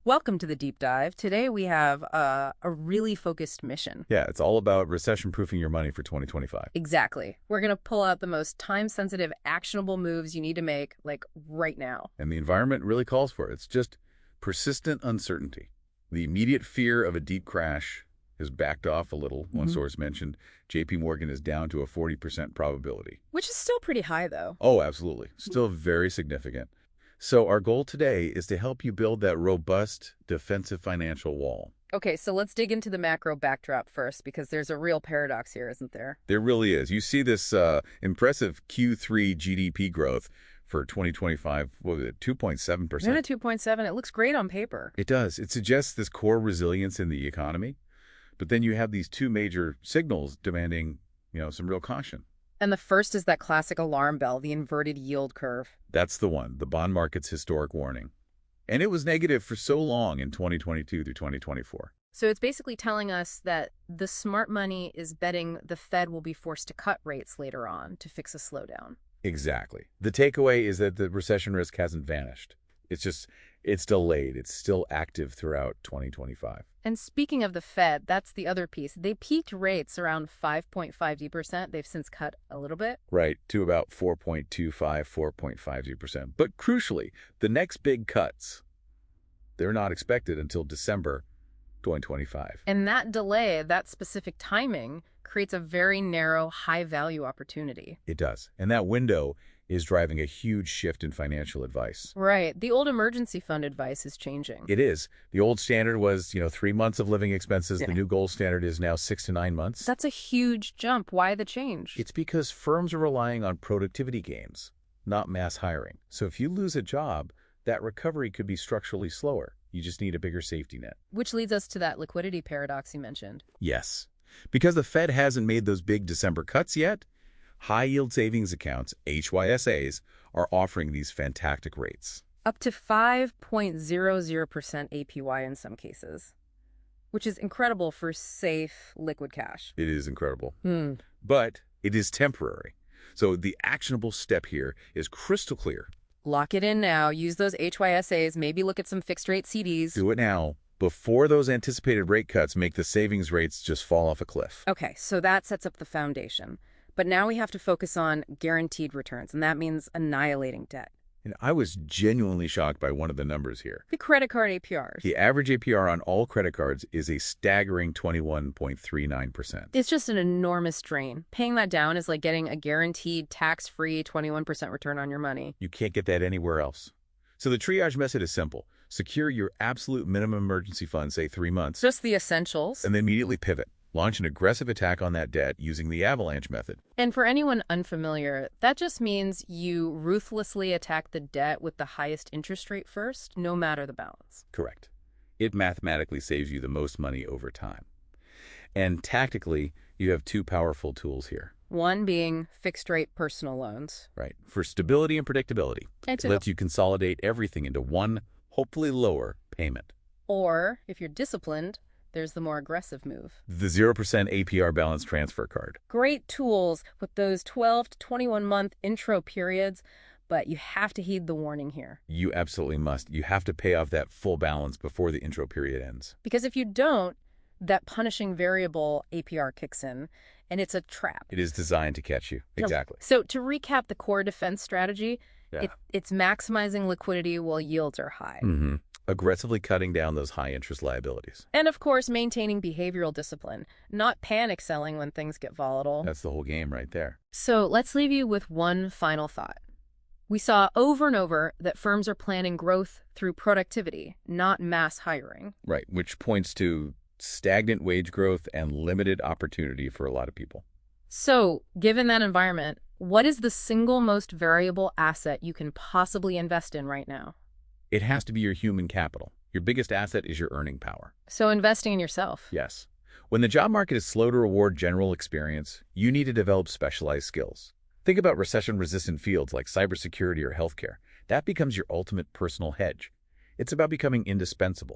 Welcome to the deep dive. Today we have a really focused mission. Yeah, it's all about recession-proofing your money for 2025. Exactly. We're going to pull out the most time-sensitive, actionable moves you need to make, like right now. And the environment really calls for it. It's just persistent uncertainty. The immediate fear of a deep crash has backed off a little. One source mentioned JP Morgan is down to a 40% probability. Which is still pretty high, though. Oh, absolutely. Still very significant. So our goal today is to help you build that robust defensive financial wall. Okay, so let's dig into the macro backdrop first, because there's a real paradox here, isn't there? There really is. You see this impressive Q3 GDP growth for 2025, what was it, 2.7%? Isn't it 2.7? It looks great on paper. It does. It suggests this core resilience in the economy. But then you have these two major signals demanding, some real caution. And the first is that classic alarm bell, the inverted yield curve. That's the one, the bond market's historic warning. And it was negative for so long in 2022 through 2024. So it's basically telling us that the smart money is betting the Fed will be forced to cut rates later on to fix a slowdown. Exactly. The takeaway is that the recession risk hasn't vanished. It's delayed. It's still active throughout 2025. And speaking of the Fed, that's the other piece. They peaked rates around 5.50%. They've since cut a little bit. Right, to about 4.25, 4.50%. But crucially, the next big cuts, they're not expected until December 2025. And that delay, that specific timing, creates a very narrow, high-value opportunity. It does. And that window is driving a huge shift in financial advice. Right. The old emergency fund advice is changing. It is. The old standard was, 3 months of living expenses. Yeah. The new gold standard is now 6 to 9 months. That's a huge jump. Why the change? It's because firms are relying on productivity gains, not mass hiring. So if you lose a job, that recovery could be structurally slower. You just need a bigger safety net. Which leads us to that liquidity paradox you mentioned. Yes. Because the Fed hasn't made those big December cuts yet, high-yield savings accounts, HYSAs, are offering these fantastic rates. Up to 5.00% APY in some cases, which is incredible for safe, liquid cash. It is incredible. But it is temporary. So the actionable step here is crystal clear. Lock it in now. Use those HYSAs. Maybe look at some fixed-rate CDs. Do it now, before those anticipated rate cuts make the savings rates just fall off a cliff. Okay, so that sets up the foundation. But now we have to focus on guaranteed returns, and that means annihilating debt. And I was genuinely shocked by one of the numbers here. The credit card APRs. The average APR on all credit cards is a staggering 21.39%. It's just an enormous drain. Paying that down is like getting a guaranteed tax-free 21% return on your money. You can't get that anywhere else. So the triage method is simple. Secure your absolute minimum emergency fund, say 3 months. Just the essentials. And then immediately pivot. Launch an aggressive attack on that debt using the Avalanche Method. And for anyone unfamiliar, that just means you ruthlessly attack the debt with the highest interest rate first, no matter the balance. Correct. It mathematically saves you the most money over time. And tactically, you have two powerful tools here. One being fixed-rate personal loans. Right. For stability and predictability. It lets you consolidate everything into one, hopefully lower, payment. Or, if you're disciplined, there's the more aggressive move. The 0% APR balance transfer card. Great tools with those 12 to 21-month intro periods, but you have to heed the warning here. You absolutely must. You have to pay off that full balance before the intro period ends. Because if you don't, that punishing variable APR kicks in, and it's a trap. It is designed to catch you. Exactly. So to recap the core defense strategy, it's maximizing liquidity while yields are high. Aggressively cutting down those high-interest liabilities. And, of course, maintaining behavioral discipline, not panic selling when things get volatile. That's the whole game right there. So let's leave you with one final thought. We saw over and over that firms are planning growth through productivity, not mass hiring. Right, which points to stagnant wage growth and limited opportunity for a lot of people. So, given that environment, what is the single most variable asset you can possibly invest in right now? It has to be your human capital. Your biggest asset is your earning power. So investing in yourself. Yes. When the job market is slow to reward general experience, you need to develop specialized skills. Think about recession-resistant fields like cybersecurity or healthcare. That becomes your ultimate personal hedge. It's about becoming indispensable.